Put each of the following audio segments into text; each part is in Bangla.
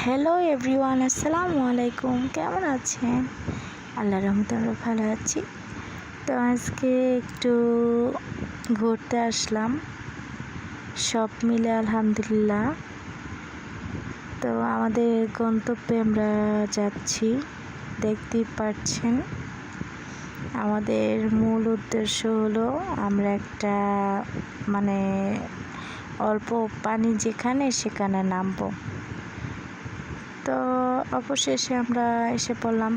হ্যালো এভরিওয়ান, আসসালামু আলাইকুম। কেমন আছেন? আল্লাহর রহমতে আমরা ভালো আছি। তো আজকে একটু ঘুরতে আসলাম, সব মিলে আলহামদুলিল্লাহ। তো আমাদের গন্তব্যে আমরা যাচ্ছি, দেখতেই পাচ্ছেন। আমাদের মূল উদ্দেশ্য হলো আমরা একটা অল্প পানি যেখানে সেখানে নামবো। তো অবশেষে আমরা এসে পড়লাম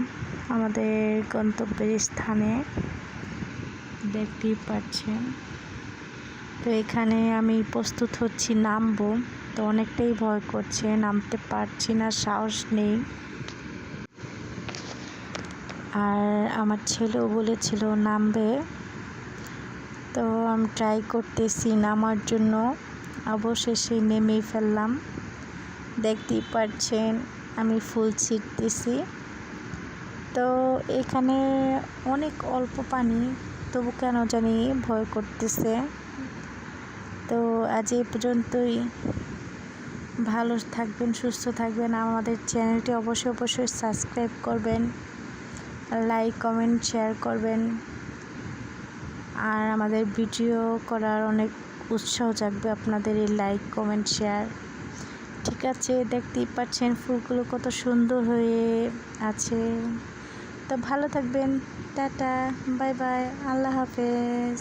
আমাদের গন্তব্যের স্থানে, দেখতেই পাচ্ছেন। তো এখানে আমি প্রস্তুত হচ্ছি নামবো, তো অনেকটাই ভয় করছে, নামতে পারছি না, সাহস নেই। আর আমার ছেলেও বলেছিল নামবে, তো আমি ট্রাই করতেছি নামার জন্য। অবশেষে নেমেই ফেললাম, দেখতেই পাচ্ছেন আমি ফুল ছিটতেছি। তো এখানে অনেক অল্প পানি, তবু কেন জানি ভয় করতেছে। তো আজ এই পর্যন্তই। ভালো থাকবেন, সুস্থ থাকবেন। আমাদের চ্যানেলটি অবশ্যই সাবস্ক্রাইব করবেন, লাইক কমেন্ট শেয়ার করবেন। আর আমাদের ভিডিও করার অনেক উৎসাহ জাগবে আপনাদের এই লাইক কমেন্ট শেয়ার। ঠিক আছে, দেখতেই পাচ্ছেন ফুলগুলো কত সুন্দর হয়ে আছে। তো ভালো থাকবেন, টাটা, বাই বাই, আল্লাহ হাফেজ।